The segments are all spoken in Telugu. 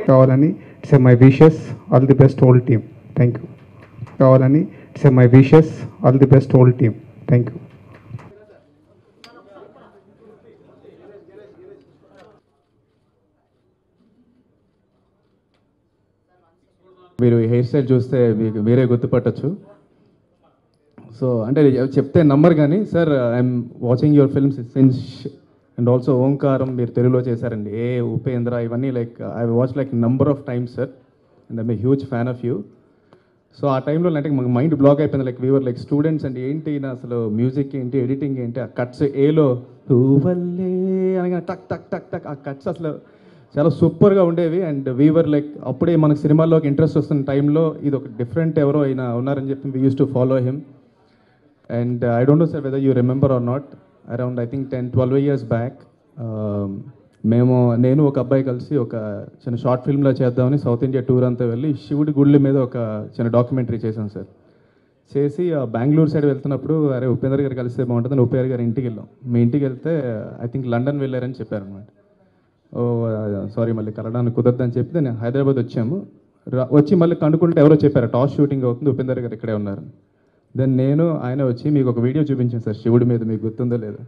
కావాలని it's my wishes all the best whole team. Thank you. కావాలని it's my wishes all the best whole team. Thank you. మీరు హెయిర్ స్టైల్ చూస్తే మీకు మీరే గుర్తుపట్టచ్చు. సో అంటే చెప్తే నమ్మరు కానీ sir I'm watching your films since and also Omkaram మీరు తెలుగులో చేశారండి, ఉపేంద్ర, ఇవన్నీ like I watch like number of times sir and I'm a huge fan of you. So ఆ టైంలో అంటే మాకు మైండ్ బ్లాక్ అయిపోయింది, like viewer like students and ఏంటి అసలు మ్యూజిక్ ఏంటి, ఎడిటింగ్ ఏంటి, ఆ కట్స్ ఏలో వల్లే అనగా టక్ టక్ టక్ టక్ ఆ కట్స్ అసలు చాలా సూపర్గా ఉండేవి. అండ్ వీవర్ లైక్ అప్పుడే మనకు సినిమాల్లోకి ఇంట్రెస్ట్ వస్తున్న టైంలో ఇది ఒక డిఫరెంట్ ఎవరో అయినా ఉన్నారని చెప్పి we use to follow him. And I don't know sir whether you remember or not, around I think 10-12 years back నేను ఒక అబ్బాయి కలిసి ఒక చిన్న షార్ట్ ఫిల్మ్లో చేద్దామని సౌత్ ఇండియా టూర్ అంతా వెళ్ళి శివుడి గుళ్ళ మీద ఒక చిన్న డాక్యుమెంటరీ చేశాం సార్. చేసి బెంగళూరు సైడ్ వెళ్తున్నప్పుడు అరే ఉపేంద్ర గారు కలిస్తే బాగుంటుందని ఉపేంద్ర గారి ఇంటికి వెళ్ళాం. మీ ఇంటికి వెళ్తే ఐ థింక్ లండన్ వెళ్ళారని చెప్పారనమాట. ఓ సారీ మళ్ళీ కలవడానికి కుదరదని చెప్పి నేను హైదరాబాద్ వచ్చాము. వచ్చి మళ్ళీ కనుక్కుంటే ఎవరో చెప్పారు టాస్ షూటింగ్ అవుతుంది, ఉపేంద్ర గారు ఇక్కడే ఉన్నారు. దెన్ నేను ఆయన వచ్చి మీకు ఒక వీడియో చూపించాను సార్ శివుడి మీద, మీకు గుర్తుందో లేదు.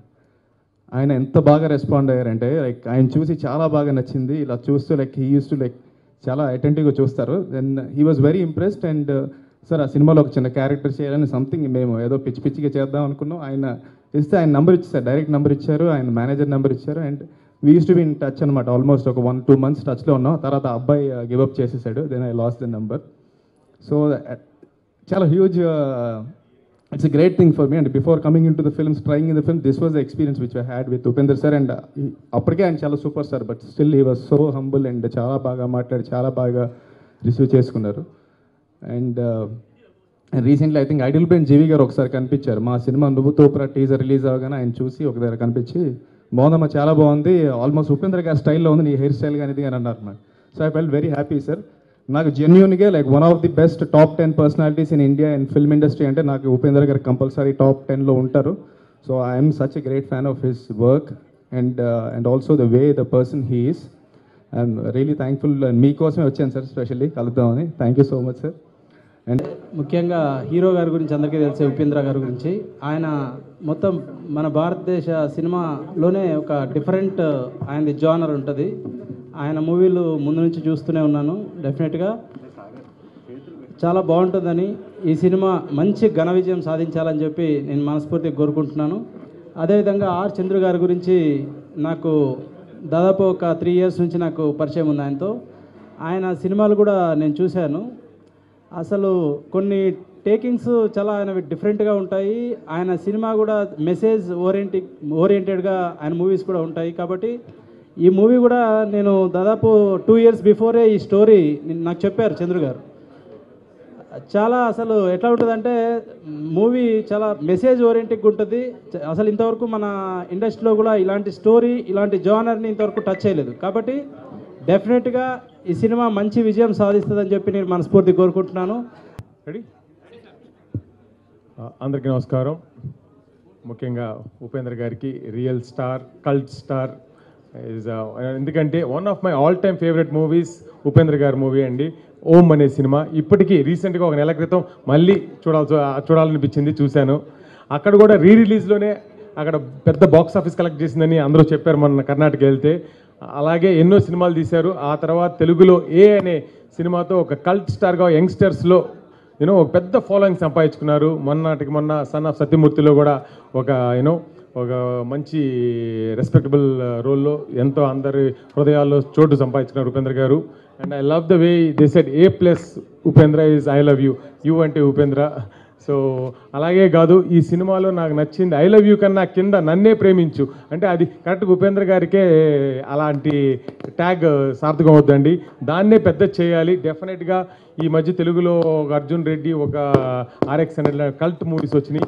ఆయన ఎంత బాగా రెస్పాండ్ అయ్యారంటే లైక్ ఆయన చూసి చాలా బాగా నచ్చింది. ఇలా చూస్తూ like he use to like చాలా అటెంటివ్గా చూస్తారు. Then he was very impressed. And sir ఆ సినిమాలో ఒక చిన్న క్యారెక్టర్ చేయాలని సంథింగ్ మేము ఏదో పిచ్చి పిచ్చిగా చేద్దాం అనుకున్నాం. ఆయన ఇస్తే ఆయన నెంబర్ ఇచ్చారు, డైరెక్ట్ నెంబర్ ఇచ్చారు, ఆయన మేనేజర్ నెంబర్ ఇచ్చారు. And we use to be in touch అనమాట. ఆల్మోస్ట్ ఒక 1-2 months టచ్లో ఉన్నాం. తర్వాత అబ్బాయి గివప్ చేసేసాడు. Then I lost the number. So చాలా huge it's a great thing for me. And before coming into the films, trying in the film, this was the experience which I had with Upendra sir. And apparke ఆయన చాలా super sir, but still he was so humble and చాలా బాగా మాట్లాడి చాలా బాగా రిసీవ్ చేసుకున్నారు. And recently I think Idlebrain Jeevi గారు ఒకసారి కనిపించారు మా సినిమా నువ్వు తోపురా టీజర్ రిలీజ్ అవగానే. ఆయన చూసి ఒక దగ్గర కనిపించి బాగుందమ్మా, చాలా బాగుంది, ఆల్మోస్ట్ ఉపేంద్ర గారి స్టైల్లో ఉంది నీ హెయిర్ స్టైల్ కానీ ఇది అని అన్నారు నాకు. So I felt very happy sir. నాకు జెన్యూన్గా like one of the best top 10 personalities in India and film industry అంటే నాకు ఉపేంద్ర గారు కంపల్సరీ టాప్ 10లో ఉంటారు. So I'm such a great fan of his work and also the way the person he is. I'm really thankful. మీకోసమే వచ్చాను సార్ స్పెషల్లీ కలుద్దామని. Thank you so much sir. And ముఖ్యంగా హీరో గారి గురించి అందరికీ తెలిసే ఉపేంద్ర గారి గురించి, ఆయన మొత్తం మన భారతదేశ సినిమాలోనే ఒక డిఫరెంట్ ఆయనది జానర్ ఉంటుంది. ఆయన మూవీలు ముందు నుంచి చూస్తూనే ఉన్నాను. డెఫినెట్గా చాలా బాగుంటుందని, ఈ సినిమా మంచి ఘన విజయం సాధించాలని చెప్పి నేను మనస్ఫూర్తిగా కోరుకుంటున్నాను. అదేవిధంగా ఆర్ చంద్రు గారి గురించి నాకు దాదాపు ఒక 3 years నుంచి నాకు పరిచయం ఉంది ఆయనతో. ఆయన సినిమాలు కూడా నేను చూశాను. అసలు కొన్ని టేకింగ్స్ చాలా ఆయన డిఫరెంట్గా ఉంటాయి. ఆయన సినిమా కూడా మెసేజ్ ఓరియంటెడ్గా ఆయన మూవీస్ కూడా ఉంటాయి. కాబట్టి ఈ మూవీ కూడా నేను దాదాపు 2 years బిఫోరే ఈ స్టోరీ నాకు చెప్పారు చంద్రు గారు. చాలా అసలు ఎట్లా ఉంటుందంటే మూవీ చాలా మెసేజ్ ఓరియంటెడ్గా ఉంటుంది. అసలు ఇంతవరకు మన ఇండస్ట్రీలో కూడా ఇలాంటి స్టోరీ, ఇలాంటి జానర్ని ఇంతవరకు టచ్ చేయలేదు. కాబట్టి డెఫినెట్గా ఈ సినిమా మంచి విజయం సాధిస్తుందని చెప్పి నేను మనస్ఫూర్తి కోరుకుంటున్నాను. రెడీ? అందరికీ నమస్కారం. ముఖ్యంగా ఉపేంద్ర గారికి రియల్ స్టార్, కల్ట్ స్టార్. ఎందుకంటే one of my all time favourite movies Upendra గారి మూవీ అండి, ఓం అనే సినిమా. ఇప్పటికీ రీసెంట్గా ఒక నెల క్రితం మళ్ళీ చూడాలనిపించింది, చూశాను. అక్కడ కూడా రిలీజ్లోనే అక్కడ పెద్ద బాక్స్ ఆఫీస్ కలెక్ట్ చేసిందని అందరూ చెప్పారు మొన్న కర్ణాటక వెళ్తే. అలాగే ఎన్నో సినిమాలు తీశారు. ఆ తర్వాత తెలుగులో ఏ అనే సినిమాతో ఒక కల్ట్ స్టార్గా యంగ్స్టర్స్లో ఒక పెద్ద ఫాలోయింగ్ సంపాదించుకున్నారు. మొన్న సన్ ఆఫ్ సత్యమూర్తిలో కూడా ఒక మంచి రెస్పెక్టబుల్ రోల్లో ఎంతో అందరి హృదయాల్లో చోటు సంపాదించుకున్నారు ఉపేంద్ర గారు. And I love the way they said A+ Upendra is I love you, you అంటే ఉపేంద్ర. సో అలాగే కాదు, ఈ సినిమాలో నాకు నచ్చింది ఐ లవ్ యూ కన్నా కింద నన్నే ప్రేమించు అంటే అది కరెక్ట్గా ఉపేంద్ర గారికే అలాంటి ట్యాగ్ సార్థకం అవుతుందండి. దాన్నే పెద్ద చేయాలి. డెఫినెట్గా ఈ మధ్య తెలుగులో ఒక అర్జున్ రెడ్డి, ఒక RX కల్ట్ మూవీస్ వచ్చినాయి.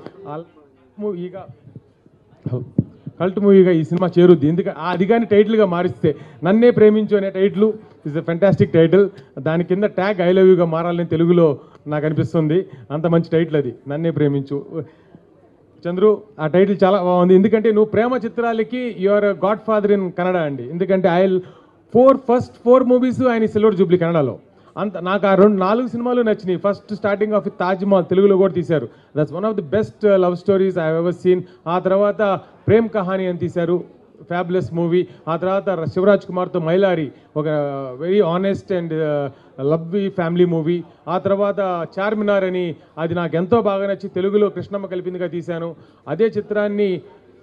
కల్ట్ మూవీగా ఈ సినిమా చేరుద్ది. ఎందుకంటే అది కానీ టైటిల్గా మారిస్తే నన్నే ప్రేమించు అనే title is a fantastic title. దాని కింద ట్యాగ్ ఐ లవ్ యూగా మారాలని తెలుగులో నాకు అనిపిస్తుంది. అంత మంచి టైటిల్ అది, నన్నే ప్రేమించు. చంద్రు ఆ టైటిల్ చాలా బాగుంది, ఎందుకంటే నువ్వు ప్రేమ చిత్రాలకి your godfather in Kannada అండి. ఎందుకంటే ఫస్ట్ ఫోర్ మూవీస్ ఆయన సిల్వర్ జూబ్లీ కన్నడలో. అంత నాకు ఆ 4 సినిమాలు నచ్చినాయి. First starting of Taj Mahal తెలుగులో కూడా తీశారు. That's one of the best love stories I ever seen. ఆ తర్వాత ప్రేమ్ కహాని అని తీశారు, ఫ్యాబులస్ మూవీ. ఆ తర్వాత శివరాజ్ కుమార్తో మైలారి, ఒక very honest and lovely family movie. ఆ తర్వాత చార్మినార్ అని, అది నాకు ఎంతో బాగా నచ్చి తెలుగులో కృష్ణమ్మ కలిపిందిగా తీశాను. అదే చిత్రాన్ని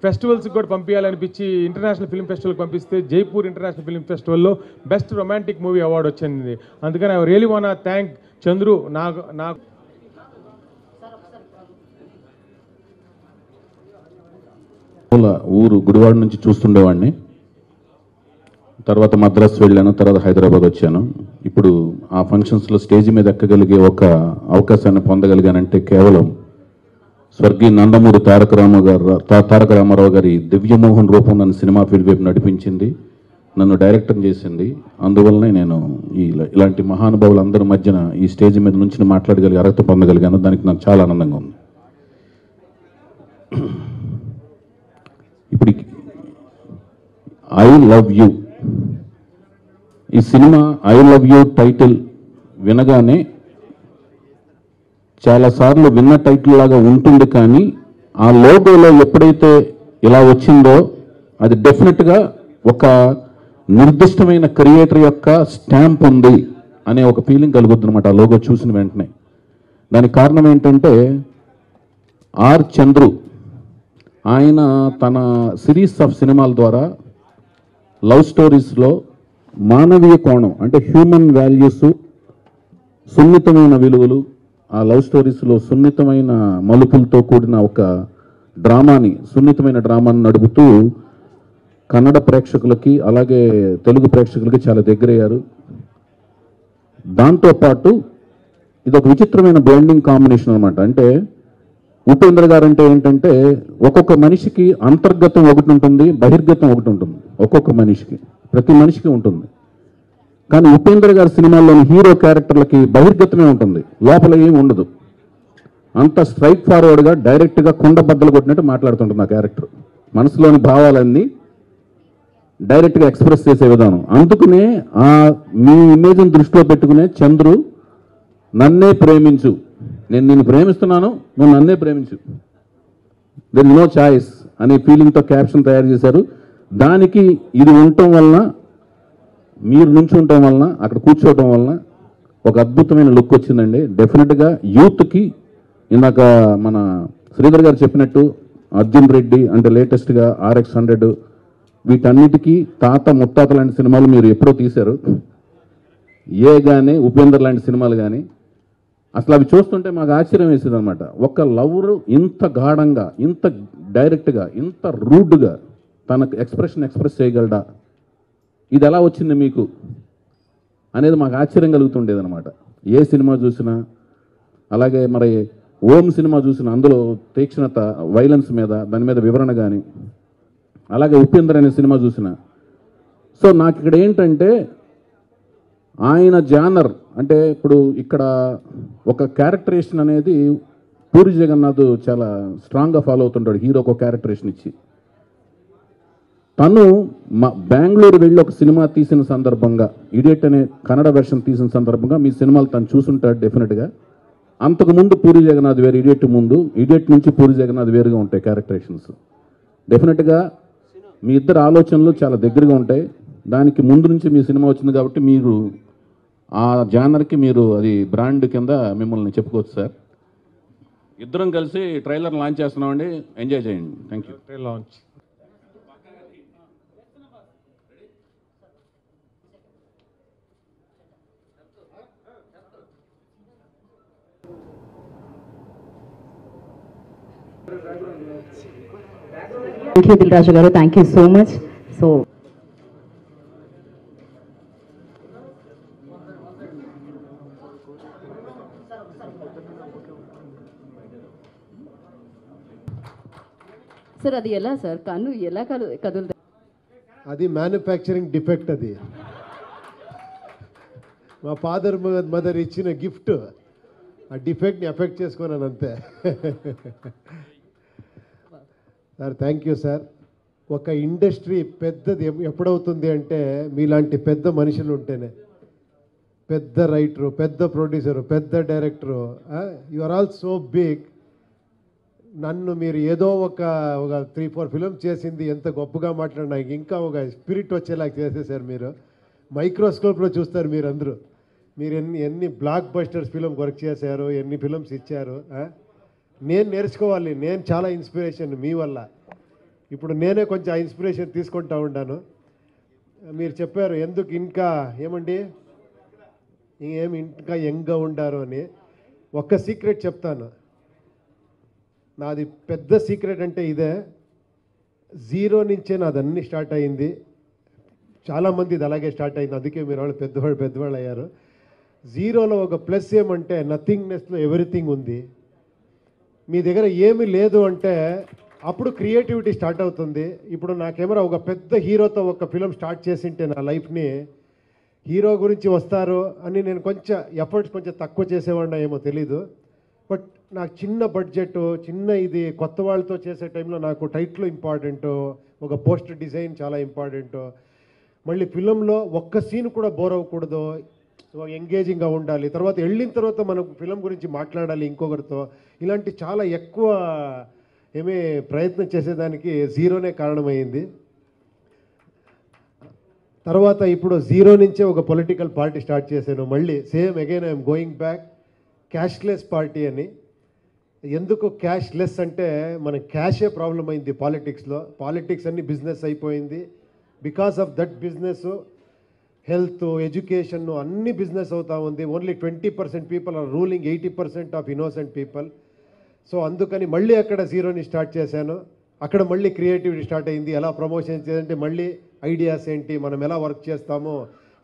ఫెస్టివల్స్కి కూడా పంపించాలనిపించి ఇంటర్నేషనల్ ఫిల్మ్ ఫెస్టివల్కి పంపిస్తే జైపూర్ ఇంటర్నేషనల్ ఫిల్మ్ ఫెస్టివల్లో బెస్ట్ రొమాంటిక్ మూవీ అవార్డు వచ్చింది. అందుకని I really want to thank Chandru. నాకు ఊరు గుడివాడ నుంచి చూస్తుండేవాడిని. తర్వాత మద్రాసు వెళ్ళాను, తర్వాత హైదరాబాద్ వచ్చాను. ఇప్పుడు ఆ ఫంక్షన్స్లో స్టేజ్ మీద ఎక్కగలిగే ఒక అవకాశాన్ని పొందగలిగానంటే కేవలం స్వర్గీయ నందమూరి తారక రామారావు గారి దివ్యమోహన్ రూపం నన్ను సినిమా ఫీల్డ్ వైపు నడిపించింది, నన్ను డైరెక్టర్ చేసింది. అందువల్లనే నేను ఇలాంటి మహానుభావులందరి మధ్యన ఈ స్టేజ్ మీద నుంచి మాట్లాడగలిగే అర్హత పొందగలిగాను. దానికి నాకు చాలా ఆనందంగా ఉంది. ఇప్పుడు ఐ లవ్ యూ, ఈ cinema I love you title వినగానే చాలాసార్లు విన్న టైటిల్ లాగా ఉంటుంది, కానీ ఆ లోగోలో ఎప్పుడైతే ఇలా వచ్చిందో అది డెఫినెట్గా ఒక నిర్దిష్టమైన క్రియేటర్ యొక్క స్టాంప్ ఉంది అనే ఒక ఫీలింగ్ కలుగుతుంది అన్నమాట ఆ లోగో చూసిన వెంటనే. దానికి కారణం ఏంటంటే ఆర్ చంద్రు ఆయన తన సిరీస్ ఆఫ్ సినిమాల ద్వారా లవ్ స్టోరీస్లో మానవీయ కోణం అంటే హ్యూమన్ వాల్యూస్, సున్నితమైన విలువలు, ఆ లవ్ స్టోరీస్లో సున్నితమైన మలుపులతో కూడిన ఒక సున్నితమైన డ్రామాని నడుపుతూ కన్నడ ప్రేక్షకులకి అలాగే తెలుగు ప్రేక్షకులకి చాలా దగ్గరయ్యారు. దాంతోపాటు ఇది ఒక విచిత్రమైన బ్లెండింగ్ కాంబినేషన్ అనమాట. అంటే ఉపేంద్ర గారు అంటే ఏంటంటే ఒక్కొక్క మనిషికి అంతర్గతం ఒకటి ఉంటుంది, బహిర్గతం ఒకటి ఉంటుంది. ఒక్కొక్క మనిషికి, ప్రతి మనిషికి ఉంటుంది. కానీ ఉపేంద్ర గారి సినిమాల్లోని హీరో క్యారెక్టర్లకి బహిర్గతమే ఉంటుంది, లోపల ఏమి ఉండదు. అంత స్ట్రైట్ ఫార్వర్డ్గా డైరెక్ట్గా కుండ బద్దలు కొట్టినట్టు మాట్లాడుతుంటుంది ఆ క్యారెక్టర్. మనసులోని భావాలన్నీ డైరెక్ట్గా ఎక్స్ప్రెస్ చేసే విధానం. అందుకనే మీ ఇమేజ్ని దృష్టిలో పెట్టుకునే చంద్రు నన్నే ప్రేమించు, నేను నిన్ను ప్రేమిస్తున్నాను, నువ్వు నన్నే ప్రేమించు, దెర్ నో చాయిస్ అనే ఫీలింగ్తో క్యాప్షన్ తయారు చేశారు. దానికి ఇది ఉండటం వలన, మీరు నుంచి ఉండటం వలన, అక్కడ కూర్చోవటం వలన ఒక అద్భుతమైన లుక్ వచ్చిందండి. డెఫినెట్గా యూత్కి ఇందాక మన శ్రీధర్ గారు చెప్పినట్టు అర్జున్ రెడ్డి అంటే లేటెస్ట్గా RX100 వీటన్నిటికీ తాత ముత్తాత లాంటి సినిమాలు మీరు ఎప్పుడో తీశారు. కానీ ఉపేందర్ లాంటి సినిమాలు కానీ అసలు అవి చూస్తుంటే మాకు ఆశ్చర్యం వేసేది అనమాట. ఒక లవరు ఇంత గాఢంగా, ఇంత డైరెక్ట్గా, ఇంత రూడ్గా తనకు ఎక్స్ప్రెస్ చేయగలడా, ఇది ఎలా వచ్చింది మీకు అనేది మాకు ఆశ్చర్యం కలుగుతుండేది అనమాట. ఏ సినిమా చూసినా, అలాగే మరి ఓం సినిమా చూసినా అందులో తీక్షణత, వైలెన్స్ మీద, దాని మీద వివరణ కానీ, అలాగే ఉపేంద్ర అనే సినిమా చూసిన. సో నాకు ఇక్కడ ఏంటంటే ఆయన జానర్ అంటే ఇప్పుడు ఇక్కడ ఒక క్యారెక్టరేషన్ అనేది పూరి జగన్నాథ్ చాలా స్ట్రాంగ్గా ఫాలో అవుతుంటాడు. హీరోకి ఒక క్యారెక్టరేషన్ ఇచ్చి తను బెంగళూరు వెళ్ళి ఒక సినిమా తీసిన సందర్భంగా, ఇడియట్ అనే కన్నడ వెర్షన్ తీసిన సందర్భంగా మీ సినిమాలు తను చూసుంటాడు డెఫినెట్గా. అంతకుముందు పూరి జగన్నాథ్ వేరు, ఇడియట్ ముందు, ఇడియట్ నుంచి పూరి జగన్నాథ్ వేరుగా ఉంటాయి క్యారెక్టరేషన్స్. డెఫినెట్గా మీ ఇద్దరు ఆలోచనలు చాలా దగ్గరగా ఉంటాయి. దానికి ముందు నుంచి మీ సినిమా వచ్చింది కాబట్టి మీరు ఆ జానర్కి మీరు అది బ్రాండ్ కింద మిమ్మల్ని చెప్పుకోవచ్చు సార్. ఇద్దరం కలిసి ట్రైలర్ లాంచ్ చేస్తున్నామండి, ఎంజాయ్ చేయండి. Thank you. Launch Thank you, Dilraju garu. Thank you so much. So, sir, అది ఎలా సార్ కన్ను ఎలా కదులుతుంది? అది మ్యానుఫ్యాక్చరింగ్ డిఫెక్ట్. అది మా ఫాదర్ మదర్ ఇచ్చిన గిఫ్ట్. ఆ డిఫెక్ట్ని ఎఫెక్ట్ చేసుకున్నాను అంతే. Sir thank you sir. ఒక ఇండస్ట్రీ పెద్దది ఎప్పుడవుతుంది అంటే మీలాంటి పెద్ద మనుషులు ఉంటేనే. పెద్ద రైటరు, పెద్ద ప్రొడ్యూసరు, పెద్ద director, you are all so big. నన్ను మీరు ఏదో ఒక 3-4 ఫిలిం చేసింది ఎంత గొప్పగా మాట్లాడినా ఇంకా ఒక స్పిరిట్ వచ్చేలాగా చేసేసారు మీరు. మైక్రోస్కోప్లో చూస్తారు మీరు అందరూ. మీరు ఎన్ని బ్లాక్ బస్టర్స్ ఫిలిం వర్క్ చేశారు, ఎన్ని ఫిలిమ్స్ ఇచ్చారు. నేను నేర్చుకోవాలి, నేను చాలా ఇన్స్పిరేషన్ మీ వల్ల. ఇప్పుడు నేనే కొంచెం ఆ ఇన్స్పిరేషన్ తీసుకుంటా ఉన్నాను. మీరు చెప్పారు ఎందుకు ఇంకా ఏమండి ఏమి ఇంకా యంగ్గా ఉండారు అని. ఒక్క సీక్రెట్ చెప్తాను, నాది పెద్ద సీక్రెట్ అంటే ఇదే. 0 నుంచే నాదన్నీ స్టార్ట్ అయింది. చాలామంది ఇది అలాగే స్టార్ట్ అయింది, అందుకే మీరు వాళ్ళు పెద్దవాళ్ళు అయ్యారు. 0లో ఒక ప్లస్ ఏమంటే నథింగ్నెస్లో ఎవ్రీథింగ్ ఉంది. మీ దగ్గర ఏమీ లేదు అంటే అప్పుడు క్రియేటివిటీ స్టార్ట్ అవుతుంది. ఇప్పుడు నా కెమెరా ఒక పెద్ద హీరోతో ఒక ఫిలిం స్టార్ట్ చేసింటే నా లైఫ్ని, హీరో గురించి వస్తారు అని నేను కొంచెం ఎఫర్ట్స్ కొంచెం తక్కువ చేసేవాడినా ఏమో తెలీదు. బట్ నాకు చిన్న బడ్జెట్, చిన్న ఇది కొత్త వాళ్ళతో చేసే టైంలో నాకు టైటిల్ ఇంపార్టెంటు, ఒక పోస్టర్ డిజైన్ చాలా ఇంపార్టెంటు. మళ్ళీ ఫిలంలో ఒక్క సీన్ కూడా బోర్ అవ్వకూడదు, ఎంగేజింగ్గా ఉండాలి. తర్వాత వెళ్ళిన తర్వాత మనం ఫిలం గురించి మాట్లాడాలి ఇంకొకరితో. ఇలాంటి చాలా ఎక్కువ ప్రయత్నం చేసేదానికి 0నే కారణమైంది. తర్వాత ఇప్పుడు 0 నుంచే ఒక పొలిటికల్ పార్టీ స్టార్ట్ చేశాను. మళ్ళీ same again I'm going back, cashless party అని. ఎందుకు క్యాష్లెస్ అంటే మన క్యాషే ప్రాబ్లం అయింది పాలిటిక్స్లో. పాలిటిక్స్ అన్ని బిజినెస్ అయిపోయింది. Because of that business health, education అన్ని బిజినెస్ అవుతా ఉంది. Only 20% people are ruling 80% of innocent people. So అందుకని మళ్ళీ అక్కడ 0ని స్టార్ట్ చేశాను. అక్కడ మళ్ళీ క్రియేటివిటీ స్టార్ట్ అయింది. ఎలా ప్రమోషన్ చేయాలంటే మళ్ళీ ఐడియాస్ ఏంటి, మనం ఎలా వర్క్ చేస్తామో,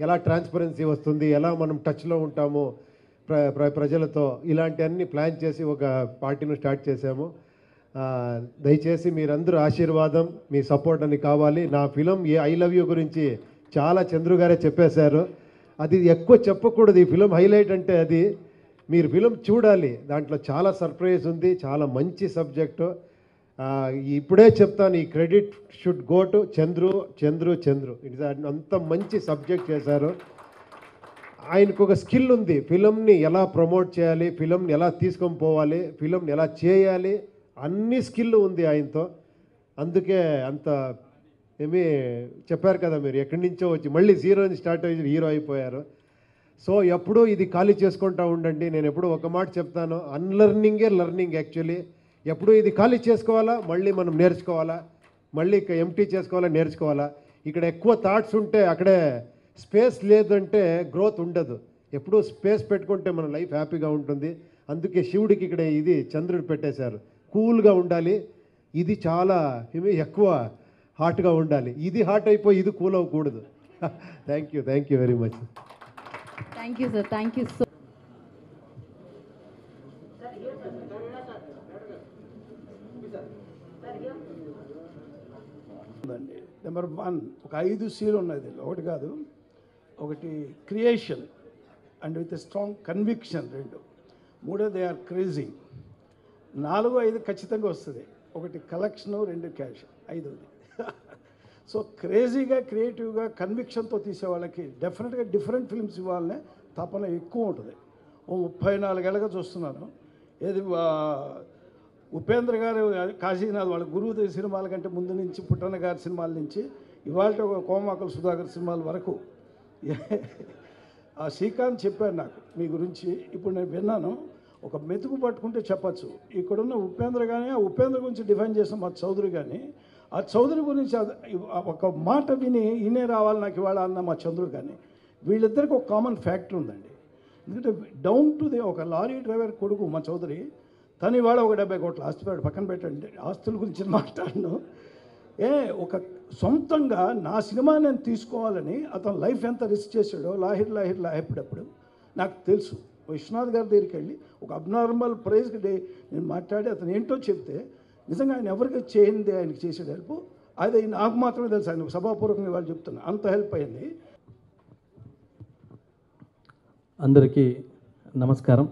ఎలా ట్రాన్స్పరెన్సీ వస్తుంది, ఎలా మనం టచ్లో ఉంటాము ప్రజలతో, ఇలాంటివన్నీ ప్లాన్ చేసి ఒక పార్టీని స్టార్ట్ చేశాము. దయచేసి మీరందరూ ఆశీర్వాదం, మీ సపోర్ట్ అని కావాలి. నా ఫిలం ఐ లవ్ యూ గురించి చాలా చంద్రు గారే చెప్పేశారు. అది ఎక్కువ చెప్పకూడదు. ఈ ఫిలం హైలైట్ అంటే అది మీరు ఫిలం చూడాలి, దాంట్లో చాలా సర్ప్రైజ్ ఉంది, చాలా మంచి సబ్జెక్టు. ఇప్పుడే చెప్తాను, ఈ credit should go to Chandru. It's అంత మంచి సబ్జెక్ట్ చేశారు. ఆయనకు ఒక స్కిల్ ఉంది, ఫిలంని ఎలా ప్రమోట్ చేయాలి, ఫిలంని ఎలా తీసుకొని పోవాలి, ఫిలంని ఎలా చేయాలి, అన్ని స్కిల్ ఉంది ఆయనతో. అందుకే అంత చెప్పారు కదా మీరు, ఎక్కడి నుంచో వచ్చి మళ్ళీ 0 నుంచి స్టార్ట్ అయ్యి హీరో అయిపోయారు. సో ఎప్పుడూ ఇది ఖాళీ చేసుకుంటూ ఉండండి. నేను ఎప్పుడూ ఒక మాట చెప్తాను, అన్లర్నింగే లర్నింగ్ యాక్చువల్లీ. ఎప్పుడూ ఇది ఖాళీ చేసుకోవాలా, మళ్ళీ మనం నేర్చుకోవాలా, మళ్ళీ ఎంటీ చేసుకోవాలా, నేర్చుకోవాలా. ఇక్కడ ఎక్కువ థాట్స్ ఉంటే అక్కడే స్పేస్ లేదంటే గ్రోత్ ఉండదు. ఎప్పుడూ స్పేస్ పెట్టుకుంటే మన లైఫ్ హ్యాపీగా ఉంటుంది. అందుకే శివుడికి ఇక్కడ ఇది చంద్రుడు పెట్టేశారు, కూల్గా ఉండాలి. ఇది చాలా ఎక్కువ హాట్గా ఉండాలి. ఇది హాట్ అయిపోయి ఇది కూల్ అవ్వకూడదు. Thank you very much. Thank you sir, thank you so. Number 1 ఒక 5 సీలు ఉన్నది, ఒకటి కాదు. ఒకటి creation and with strong conviction, 2. 3 they are crazy. 4, 5 ఖచ్చితంగా వస్తుంది. ఒకటి కలెక్షను, 2 క్యాష్, 5ది. సో క్రేజీగా, క్రియేటివ్గా, కన్విక్షన్తో తీసే వాళ్ళకి డెఫినెట్గా డిఫరెంట్ ఫిల్మ్స్ ఇవ్వాలనే తపన ఎక్కువ ఉంటుంది. 34 ఏళ్ళగా చూస్తున్నాను. ఏది ఉపేంద్ర గారు, కాశీనాథ్ వాళ్ళ గురువు సినిమాల కంటే ముందు నుంచి, పుట్టన్న గారి సినిమాల నుంచి ఇవాళ కోమాకుల సుధాకర్ సినిమాల వరకు ఆ శ్రీకాంత్ చెప్పారు నాకు మీ గురించి. ఇప్పుడు నేను విన్నాను, ఒక మెతుకు పట్టుకుంటే చెప్పచ్చు. ఇక్కడున్న ఉపేంద్ర కానీ, ఆ ఉపేంద్ర గురించి డిఫైన్ చేసిన మా చౌదరి కానీ, ఆ చౌదరి గురించి ఒక మాట వినే రావాలి నాకు ఇవాళ అన్న మా చంద్రుడు కానీ, వీళ్ళిద్దరికి ఒక కామన్ ఫ్యాక్టర్ ఉందండి. ఎందుకంటే డౌన్ టు ది ఒక లారీ డ్రైవర్ కొడుకు మా చౌదరి, తను ఇవాళ ఒక 70 కోట్ల ఆస్తి పక్కన పెట్టండి, ఆస్తుల గురించి మాట్లాడను. ఒక సొంతంగా నా సినిమా నేను తీసుకోవాలని అతను లైఫ్ ఎంత రిస్క్ చేశాడో లాహిర్లాహిప్పుడు నాకు తెలుసు. విశ్వనాథ్ గారి దగ్గరికి వెళ్ళి ఒక అబ్నార్మల్ ప్రైజ్కి నేను మాట్లాడి అతను ఏంటో చెప్తే, నిజంగా ఆయన ఎవరికి చేయింది, ఆయనకి చేసేది హెల్ప్ అది నాకు మాత్రమే తెలుసు. ఆయన సభాపూర్వకంగా వాళ్ళు చెప్తున్నా, అంత హెల్ప్ అయింది. అందరికీ నమస్కారం.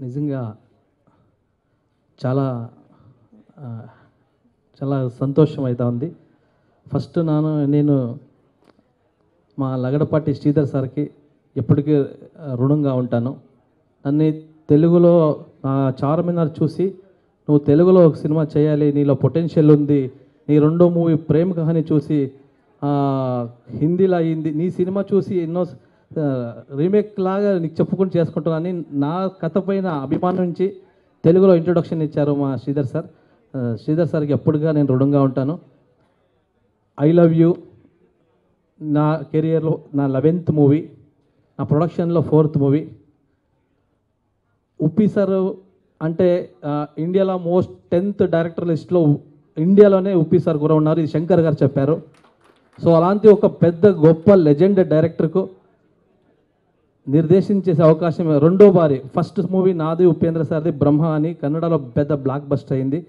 నిజంగా చాలా చాలా సంతోషం అవుతా ఉంది. ఫస్ట్ నేను మా లగడపాటి శ్రీధర్ సార్కి ఎప్పటికీ రుణంగా ఉంటాను. నన్ను తెలుగులో చార్మినార్ చూసి నువ్వు తెలుగులో ఒక సినిమా చేయాలి, నీలో పొటెన్షియల్ ఉంది, నీ రెండో మూవీ ప్రేమ కహాని చూసి హిందీలో అయింది, నీ సినిమా చూసి ఎన్నో రీమేక్ లాగా నీకు చెప్పుకుంటూ చేసుకుంటున్నాను. నా కథ పైన అభిమానం నుంచి తెలుగులో ఇంట్రొడక్షన్ ఇచ్చారు మా శ్రీధర్ సార్. శ్రీధర్ సార్కి ఎప్పుడుగా నేను రుణంగా ఉంటాను. ఐ లవ్ యూ నా కెరియర్లో నా 11th మూవీ, నా ప్రొడక్షన్లో 4th మూవీ. ఉప్పి సార్ అంటే ఇండియాలో మోస్ట్ 10th డైరెక్టర్ లిస్ట్లో ఇండియాలోనే ఉప్పి సార్ కూడా ఉన్నారు. ఇది శంకర్ గారు చెప్పారు. సో అలాంటి ఒక పెద్ద గొప్ప లెజెండ్ డైరెక్టర్కు నిర్దేశించేసే అవకాశం రెండో బారి. ఫస్ట్ మూవీ నాది ఉపేంద్ర సార్ది బ్రహ్మ అని కన్నడలో పెద్ద బ్లాక్ బస్టర్ అయింది.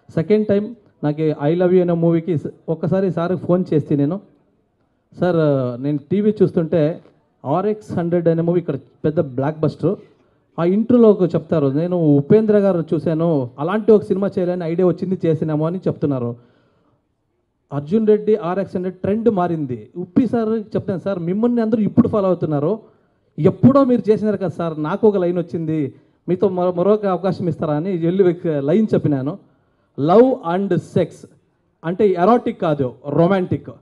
సెకండ్ టైం నాకు ఐ లవ్ యూ అనే మూవీకి ఒక్కసారి సార్కి ఫోన్ చేస్తే నేను టీవీ చూస్తుంటే RX 100 అనే మూవీ ఇక్కడ పెద్ద బ్లాక్ బస్టర్, ఆ ఇంట్రోలో చెప్తారు నేను ఉపేంద్ర గారు చూశాను, అలాంటి ఒక సినిమా చేయాలని ఐడియా వచ్చింది, చేసినామో అని చెప్తున్నారు. అర్జున్ రెడ్డి RX 100 ట్రెండ్ మారింది. ఉప్పి సార్ చెప్తాను సార్ మిమ్మల్ని అందరూ ఇప్పుడు ఫాలో అవుతున్నారు, ఎప్పుడో మీరు చేసినారు కదా సార్, నాకు ఒక లైన్ వచ్చింది, మీతో మరొక అవకాశం ఇస్తారా అని వెళ్ళి లైన్ చెప్పినాను. లవ్ అండ్ సెక్స్ అంటే ఎరాటిక్ కాదు, రొమాంటిక్.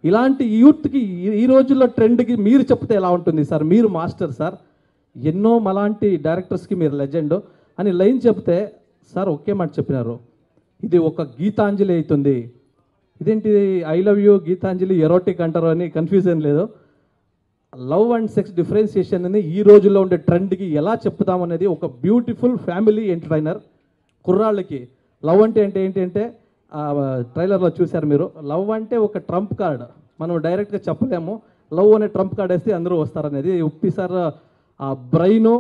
ఇలాంటి యూత్కి ఈ రోజుల్లో ట్రెండ్కి మీరు చెప్తే ఎలా ఉంటుంది సార్, మీరు మాస్టర్ సార్, ఎన్నో మలాంటి డైరెక్టర్స్కి మీరు లెజెండ్ అని లైన్ చెప్తే సార్ ఒకే మాట చెప్పినారు, ఇది ఒక గీతాంజలి అవుతుంది. ఇదేంటి I love you Gitanjali erotic అంటారు అని కన్ఫ్యూజన్ లేదు. లవ్ అండ్ సెక్స్ డిఫరెన్సియేషన్ అని ఈ రోజుల్లో ఉండే ట్రెండ్కి ఎలా చెప్తామనేది ఒక బ్యూటిఫుల్ ఫ్యామిలీ ఎంటర్టైనర్. కుర్రాళ్ళకి లవ్ అంటే ఏంటంటే ట్రైలర్లో చూశారు మీరు, లవ్ అంటే ఒక ట్రంప్ కార్డ్, మనం డైరెక్ట్గా చెప్పలేము, లవ్ అనే ట్రంప్ కార్డ్ వేస్తే అందరూ వస్తారనేది ఉప్పి సార్ ఆ బ్రెయిను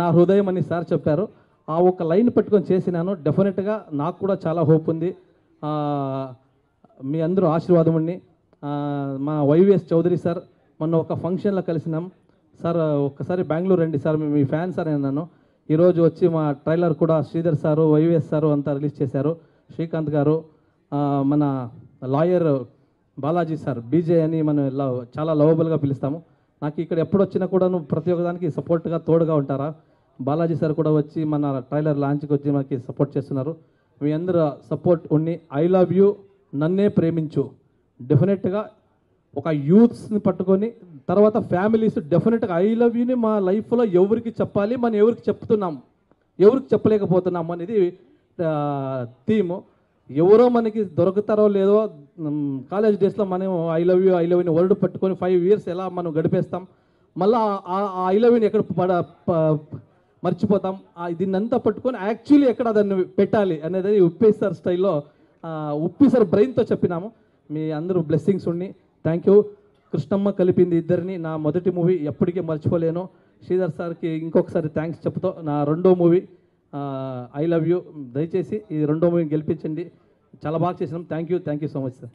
నా హృదయం అని సార్ చెప్పారు. ఆ ఒక లైన్ పెట్టుకొని చేసినాను. డెఫినెట్గా నాకు కూడా చాలా హోప్ ఉంది. మీ అందరూ ఆశీర్వాదం ఉండి మా YVS చౌదరి సార్ మొన్న ఒక ఫంక్షన్లో కలిసినాం సార్, ఒక్కసారి బెంగళూరు రండి సార్, మీ ఫ్యాన్ సార్ అన్నాను. ఈరోజు వచ్చి మా ట్రైలర్ కూడా శ్రీధర్ సారు YVS సారు అంతా రిలీజ్ చేశారు. శ్రీకాంత్ గారు, మన లాయర్ బాలాజీ సార్, బీజే అని మనం చాలా లవబుల్గా పిలుస్తాము. నాకు ఇక్కడ ఎప్పుడు వచ్చినా కూడా ప్రతి ఒక్కదానికి సపోర్ట్గా తోడుగా ఉంటారా. బాలాజీ సార్ కూడా వచ్చి మన ట్రైలర్ లాంచ్కి వచ్చి మనకి సపోర్ట్ చేస్తున్నారు. మీ అందరూ సపోర్ట్ ఉండి ఐ లవ్ యూ నన్నే ప్రేమించు డెఫినెట్గా ఒక యూత్స్ని పట్టుకొని తర్వాత ఫ్యామిలీస్ డెఫినెట్గా ఐ లవ్ యూని మా లైఫ్లో ఎవరికి చెప్పాలి, మనం ఎవరికి చెప్తున్నాం, ఎవరికి చెప్పలేకపోతున్నాం అనేది థీము. ఎవరో మనకి దొరుకుతారో లేదో, కాలేజ్ డేస్లో మనం ఐ లవ్ యూని వర్డ్ పట్టుకొని 5 years ఎలా మనం గడిపేస్తాం, మళ్ళీ ఆ ఐ లవ్ యూని ఎక్కడ మర్చిపోతాం. దీన్నంతా పట్టుకొని యాక్చువల్లీ ఎక్కడ దాన్ని పెట్టాలి అనేది ఉప్పి సార్ స్టైల్లో ఉప్పి సార్ బ్రెయిన్తో చెప్పినాము. మీ అందరూ బ్లెస్సింగ్స్ ఉండి థ్యాంక్ యూ. కృష్ణమ్మ కలిపింది ఇద్దరిని, నా మొదటి మూవీ ఎప్పటికీ మర్చిపోలేను. శ్రీధర్ సార్కి ఇంకొకసారి థ్యాంక్స్ చెప్తాం. నా రెండో మూవీ ఐ లవ్ యూ, దయచేసి ఈ రెండో మూవీని గెలిపించండి. చాలా బాగా చేసినాం. Thank you so much sir.